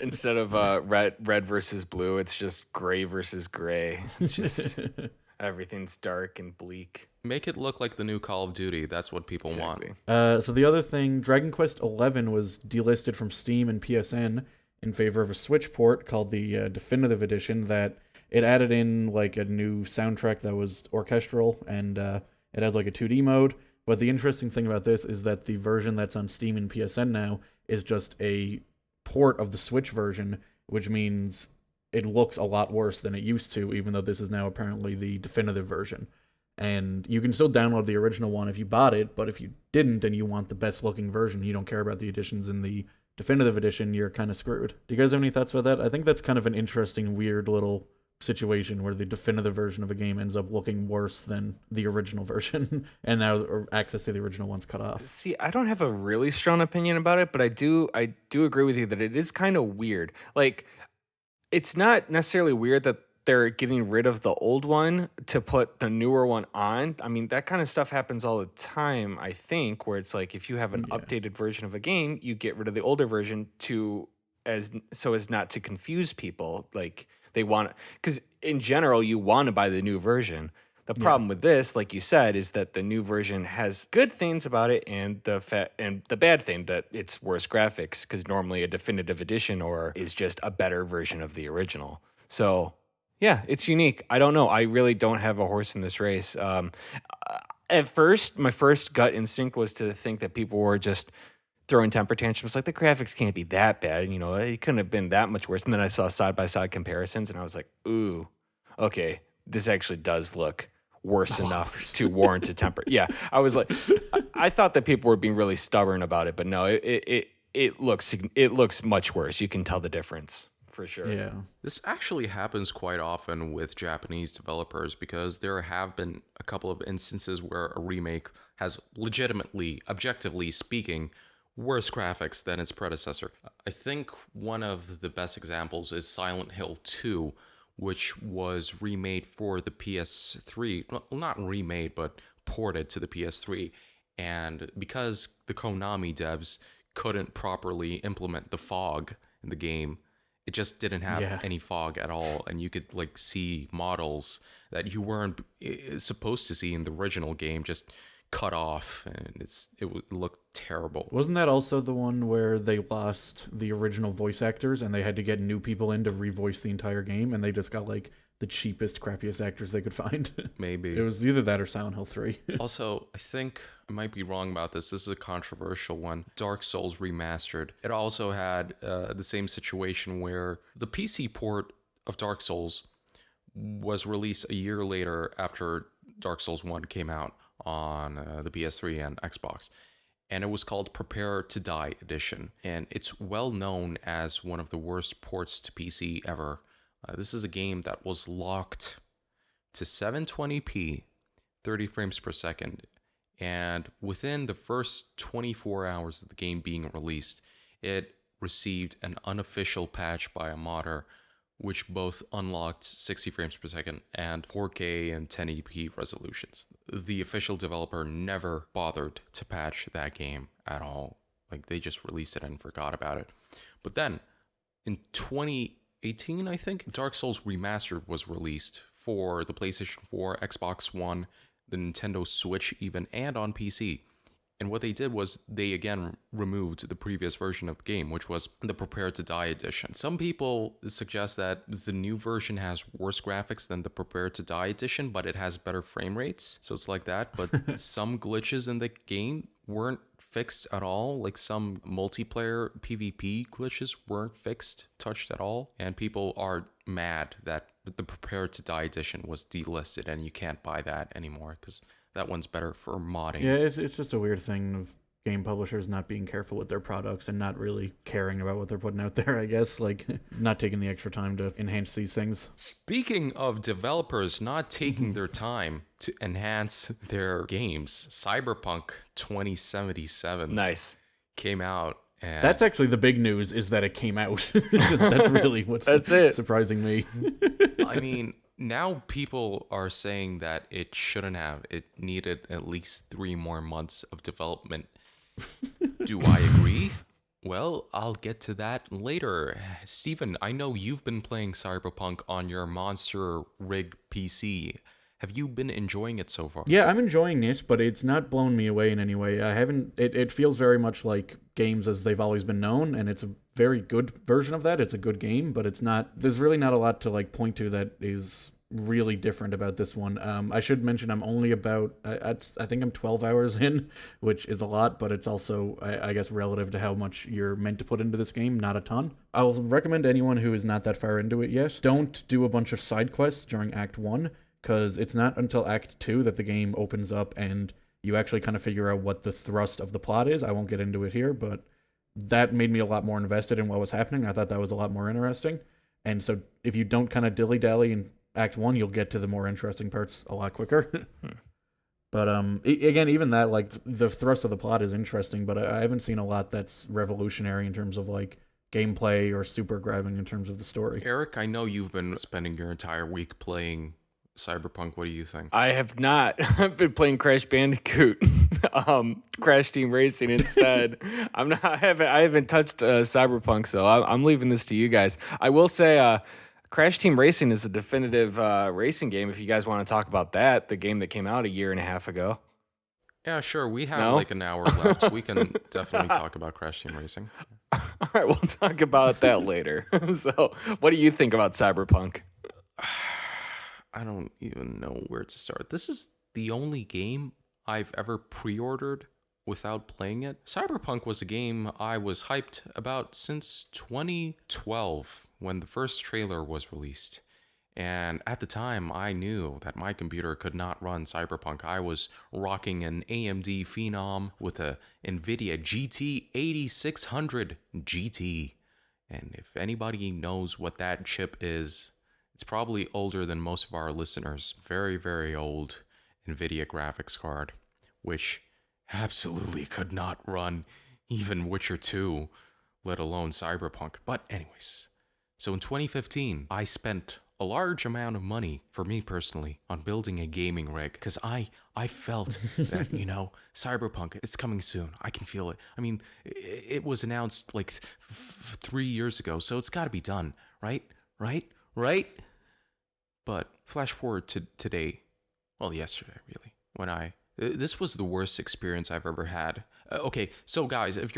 Instead of red versus blue, it's just gray versus gray. It's just everything's dark and bleak. Make it look like the new Call of Duty. That's what people want. So the other thing, Dragon Quest XI was delisted from Steam and PSN in favor of a Switch port called the Definitive Edition, that it added in like a new soundtrack that was orchestral, and it has like a 2D mode. But the interesting thing about this is that the version that's on Steam and PSN now is just a port of the Switch version, which means it looks a lot worse than it used to, even though this is now apparently the definitive version. And you can still download the original one if you bought it, but if you didn't and you want the best looking version, you don't care about the additions in the definitive edition, you're kind of screwed. Do you guys have any thoughts about that? I think that's kind of an interesting, weird little situation where the definitive version of a game ends up looking worse than the original version, and now access to the original one's cut off. See, I don't have a really strong opinion about it, but I do agree with you that it is kind of weird. Like, it's not necessarily weird that they're getting rid of the old one to put the newer one on. I mean, that kind of stuff happens all the time, I think, where it's like if you have an updated version of a game, you get rid of the older version so as not to confuse people. Like, they want, because in general, you want to buy the new version. The problem with this, like you said, is that the new version has good things about it, and the bad thing that it's worse graphics, because normally a definitive edition or is just a better version of the original. So yeah, it's unique. I don't know. I really don't have a horse in this race. At first, my first gut instinct was to think that people were just throwing temper tantrums, like the graphics can't be that bad. It couldn't have been that much worse. And then I saw side by side comparisons, and I was like, ooh, okay, this actually does look worse enough to warrant a temper. Yeah, I was like, I thought that people were being really stubborn about it, but no, it looks much worse. You can tell the difference for sure. Yeah. This actually happens quite often with Japanese developers because there have been a couple of instances where a remake has legitimately, objectively speaking, worse graphics than its predecessor. I think one of the best examples is Silent Hill 2, which was remade for the PS3. Well, not remade, but ported to the PS3. And because the Konami devs couldn't properly implement the fog in the game, it just didn't have any fog at all, and you could see models that you weren't supposed to see in the original game just cut off, and it looked terrible. Wasn't that also the one where they lost the original voice actors and they had to get new people in to revoice the entire game, and they just got the cheapest, crappiest actors they could find? Maybe. It was either that or Silent Hill 3. Also, I think I might be wrong about this. This is a controversial one. Dark Souls Remastered. It also had the same situation where the PC port of Dark Souls was released a year later after Dark Souls 1 came out on the PS3 and Xbox. And it was called Prepare to Die Edition. And it's well known as one of the worst ports to PC ever. This is a game that was locked to 720p, 30 frames per second. And within the first 24 hours of the game being released, it received an unofficial patch by a modder, which both unlocked 60 frames per second and 4K and 1080p resolutions. The official developer never bothered to patch that game at all. They just released it and forgot about it. But then, in 2018, I think, Dark Souls Remastered was released for the PlayStation 4, Xbox One, the Nintendo Switch even, and on PC. And what they did was they again removed the previous version of the game, which was the Prepare to Die edition. Some people suggest that the new version has worse graphics than the Prepare to Die edition, but it has better frame rates. So it's like that. But some glitches in the game weren't fixed at all. Some multiplayer PvP glitches weren't touched at all. And people are mad that the Prepare to Die edition was delisted and you can't buy that anymore because that one's better for modding. Yeah, it's just a weird thing of game publishers not being careful with their products and not really caring about what they're putting out there, I guess. Not taking the extra time to enhance these things. Speaking of developers not taking their time to enhance their games, Cyberpunk 2077 came out. And that's actually the big news, is that it came out. That's really what's surprising me. I mean, now people are saying that it shouldn't have. It needed at least 3 more months of development. Do I agree? Well, I'll get to that later. Steven, I know you've been playing Cyberpunk on your monster rig PC. Have you been enjoying it so far? Yeah, I'm enjoying it, but it's not blown me away in any way. It feels very much like games as they've always been known, and it's a very good version of that. It's a good game, but there's really not a lot to point to that is really different about this one. I should mention I'm only about, I think I'm 12 hours in, which is a lot, but it's also, I guess, relative to how much you're meant to put into this game, not a ton. I'll recommend anyone who is not that far into it yet, don't do a bunch of side quests during Act 1, because it's not until Act 2 that the game opens up and you actually kind of figure out what the thrust of the plot is. I won't get into it here, but that made me a lot more invested in what was happening. I thought that was a lot more interesting. And so if you don't kind of dilly-dally in Act 1, you'll get to the more interesting parts a lot quicker. But again, even that, the thrust of the plot is interesting, but I haven't seen a lot that's revolutionary in terms of gameplay or super grabbing in terms of the story. Eric, I know you've been spending your entire week playing Cyberpunk. What do you think? I have not. I've been playing Crash Bandicoot, Crash Team Racing instead. I haven't touched Cyberpunk, so I'm leaving this to you guys. I will say, Crash Team Racing is a definitive racing game. If you guys want to talk about that, the game that came out a year and a half ago. Yeah, sure. We have No? like an hour left. We can definitely talk about Crash Team Racing. All right, we'll talk about that later. So, what do you think about Cyberpunk? I don't even know where to start. This is the only game I've ever pre-ordered without playing it. Cyberpunk was a game I was hyped about since 2012 when the first trailer was released. And at the time, I knew that my computer could not run Cyberpunk. I was rocking an AMD Phenom with a NVIDIA GT 8600 GT. And if anybody knows what that chip is, it's probably older than most of our listeners. Very, very old NVIDIA graphics card, which absolutely could not run even Witcher 2, let alone Cyberpunk. But anyways, so in 2015, I spent a large amount of money, for me personally, on building a gaming rig, because I felt that, Cyberpunk, it's coming soon. I can feel it. I mean, it was announced like 3 years ago, so it's got to be done, right? But flash forward to today, well, yesterday, really, when this was the worst experience I've ever had. Okay, so guys, if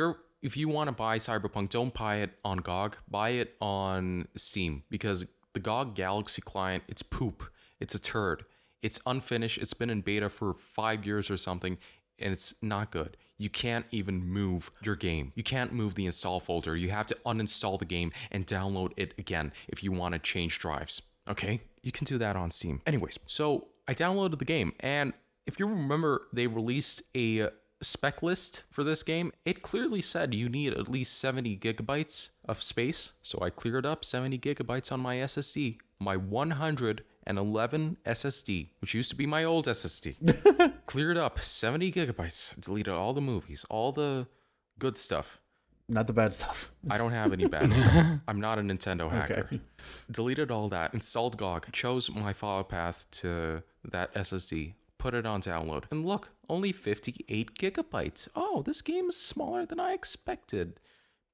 you want to buy Cyberpunk, don't buy it on GOG, buy it on Steam, because the GOG Galaxy client, it's poop. It's a turd. It's unfinished. It's been in beta for 5 years or something, and it's not good. You can't even move your game. You can't move the install folder. You have to uninstall the game and download it again if you want to change drives. Okay? You can do that on Steam. Anyways, so I downloaded the game, and if you remember, they released a spec list for this game. It clearly said you need at least 70 gigabytes of space. So I cleared up 70 gigabytes on my SSD, my 111 SSD, which used to be my old SSD. Cleared up 70 gigabytes, deleted all the movies, all the good stuff. Not the bad stuff. I don't have any bad stuff. I'm not a Nintendo hacker. Okay. Deleted all that, installed GOG, chose my file path to that SSD, put it on download, and look, only 58 gigabytes. Oh, this game is smaller than I expected.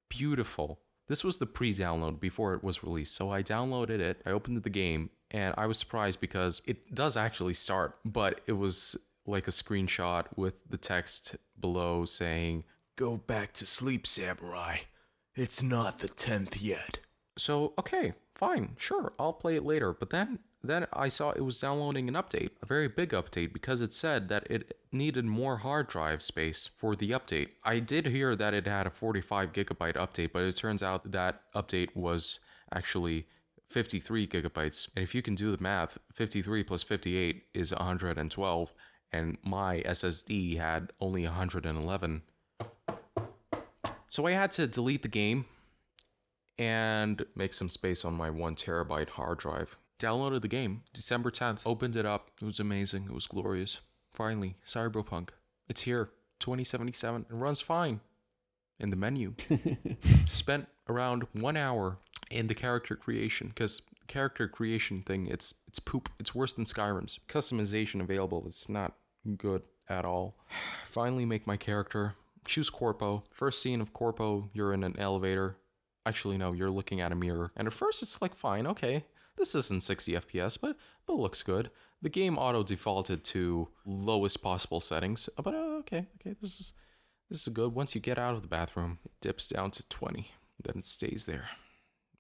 Beautiful. This was the pre-download before it was released, so I downloaded it, I opened the game, and I was surprised because it does actually start, but it was like a screenshot with the text below saying, "Go back to sleep, samurai. It's not the 10th yet." So, okay, fine, sure, I'll play it later, but then I saw it was downloading an update, a very big update, because it said that it needed more hard drive space for the update. I did hear that it had a 45 gigabyte update, but it turns out that update was actually 53 gigabytes. And if you can do the math, 53 plus 58 is 112, and my SSD had only 111. So I had to delete the game and make some space on my 1 terabyte hard drive. Downloaded the game December 10th, opened it up. It was amazing. It was glorious. Finally, Cyberpunk. It's here, 2077. It runs fine in the menu. Spent around 1 hour in the character creation, because character creation thing, it's poop. It's worse than Skyrim's. Customization available, it's not good at all. Finally make my character. Choose Corpo. First scene of Corpo, you're in an elevator. Actually, no, you're looking at a mirror. And at first it's like, fine, okay. This isn't 60 FPS, but it looks good. The game auto defaulted to lowest possible settings, but okay, this is good. Once you get out of the bathroom, it dips down to 20, then it stays there.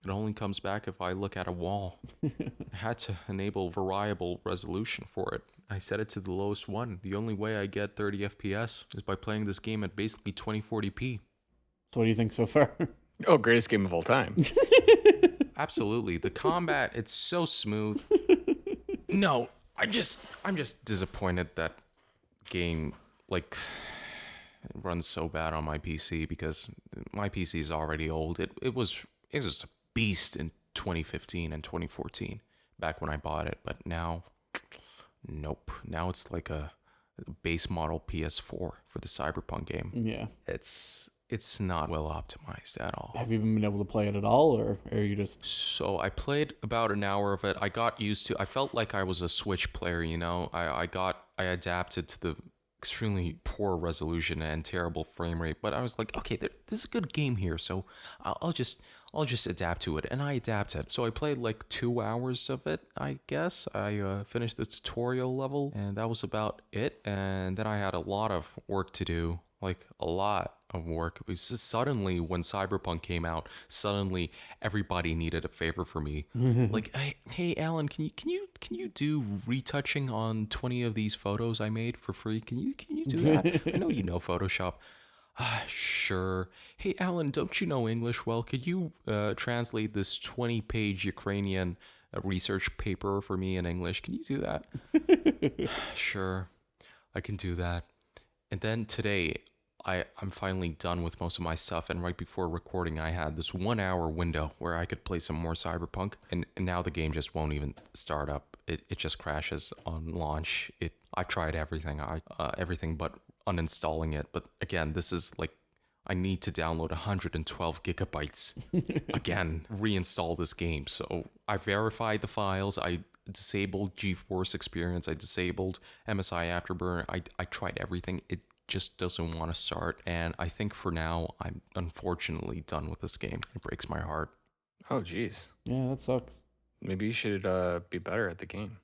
It only comes back if I look at a wall. I had to enable variable resolution for it. I set it to the lowest one. The only way I get 30 FPS is by playing this game at basically 2040p. So what do you think so far? Oh, greatest game of all time. Absolutely. The combat, it's so smooth. No, I'm just disappointed that game, like, it runs so bad on my PC, because my PC is already old. It was a beast in 2015 and 2014, back when I bought it, but now, nope. Now it's like a base model PS4 for the Cyberpunk game. Yeah. It's not well optimized at all. Have you been able to play it at all, or are you just... So I played about an hour of it. I got used to, I felt like I was a Switch player, you know? I adapted to the extremely poor resolution and terrible frame rate, but I was like, okay, this is a good game here, so I'll just I'll just adapt to it. And I adapted. So I played like 2 hours of it, I guess. I finished the tutorial level, and that was about it. And then I had a lot of work to do, like a lot of work. It was just suddenly when Cyberpunk came out, suddenly everybody needed a favor for me. Like, hey, Alan, can you do retouching on 20 of these photos I made for free? Can you do that? I know you know Photoshop. Sure. Hey, Alan, don't you know English well? Could you translate this 20-page Ukrainian research paper for me in English? Can you do that? Sure, I can do that. And then today, I'm finally done with most of my stuff, and right before recording, I had this 1 hour window where I could play some more Cyberpunk, and now the game just won't even start up. It just crashes on launch. I've tried everything, everything but uninstalling it. But again, this is like, I need to download 112 gigabytes. Again, reinstall this game. So I verified the files. I disabled GeForce Experience. I disabled MSI Afterburner. I tried everything. It just doesn't want to start. And I think for now, I'm unfortunately done with this game. It breaks my heart. Oh, geez. Yeah, that sucks. Maybe you should be better at the game.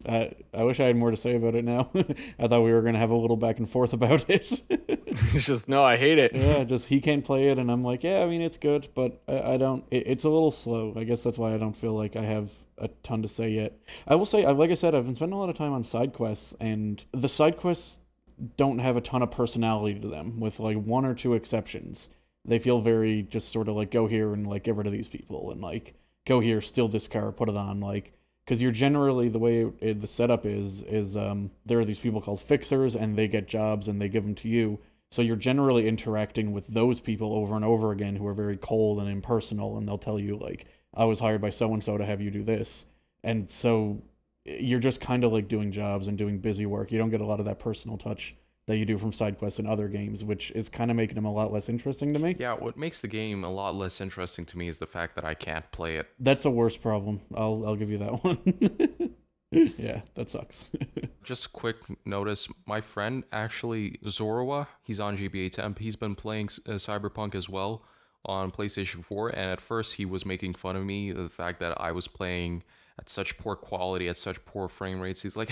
I wish I had more to say about it now. I thought we were going to have a little back and forth about it. It's just, no, I hate it. Yeah, just he can't play it, and I'm like, yeah, I mean, it's good, but I don't, it's a little slow. I guess that's why I don't feel like I have a ton to say yet. I will say, like I said, I've been spending a lot of time on side quests, and the side quests don't have a ton of personality to them, with like one or two exceptions. They feel very just sort of like, go here and like get rid of these people, and like go here, steal this car, put it on, like, because you're generally, the way the setup is there are these people called fixers, and they get jobs and they give them to you. So you're generally interacting with those people over and over again, who are very cold and impersonal, and they'll tell you like, I was hired by so-and-so to have you do this. And so you're just kind of like doing jobs and doing busy work. You don't get a lot of that personal touch that you do from side quests in other games, which is kind of making them a lot less interesting to me. Yeah, what makes the game a lot less interesting to me is the fact that I can't play it. That's a worse problem. I'll give you that one. Yeah, that sucks. Just a quick notice, my friend, actually, Zorua, he's on Gbatemp, he's been playing Cyberpunk as well on PlayStation 4, and at first he was making fun of me, the fact that I was playing at such poor quality, at such poor frame rates. He's like,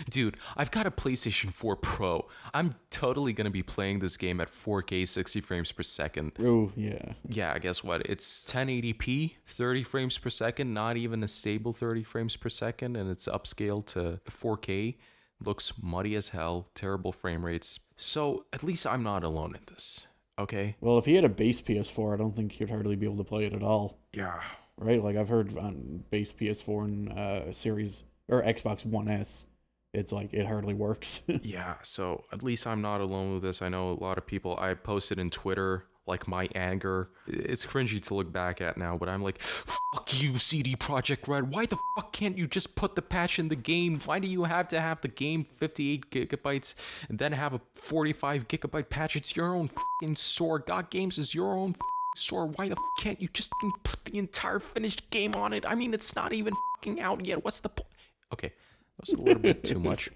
dude, I've got a PlayStation 4 Pro. I'm totally going to be playing this game at 4K 60 frames per second. Oh, yeah. Yeah, guess what? It's 1080p, 30 frames per second, not even a stable 30 frames per second, and it's upscaled to 4K. Looks muddy as hell, terrible frame rates. So at least I'm not alone in this, okay? Well, if he had a base PS4, I don't think he'd hardly be able to play it at all. Yeah. Right? Like, I've heard on base PS4 and Series, or Xbox One S, it's like, it hardly works. Yeah, so at least I'm not alone with this. I know a lot of people, I posted in Twitter, like, my anger. It's cringy to look back at now, but I'm like, fuck you, CD Projekt Red. Why the fuck can't you just put the patch in the game? Why do you have to have the game 58 gigabytes and then have a 45 gigabyte patch? It's your own fucking store. God Games is your own store. Why the can't you just put the entire finished game on it? I mean, it's not even fucking out yet. What's the point? Okay, that was a little bit too much.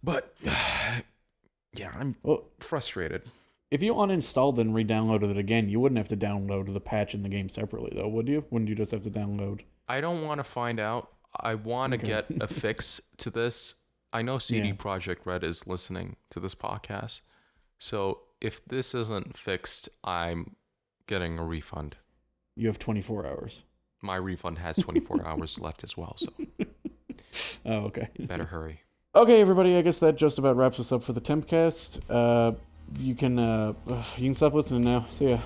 But, yeah, I'm frustrated. If you uninstalled and re-downloaded it again, you wouldn't have to download the patch in the game separately, though, would you? Wouldn't you just have to download? I don't want to find out. I want to get a fix to this. I know CD Projekt Red is listening to this podcast. So if this isn't fixed, I'm getting a refund. You have 24 hours. My refund has 24 hours left as well, so. Oh, okay. Better hurry. Okay, everybody, I guess that just about wraps us up for the Tempcast. You can stop listening now. See ya.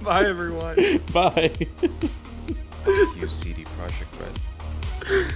Bye, everyone. Bye. Fuck you, CD Projekt Red.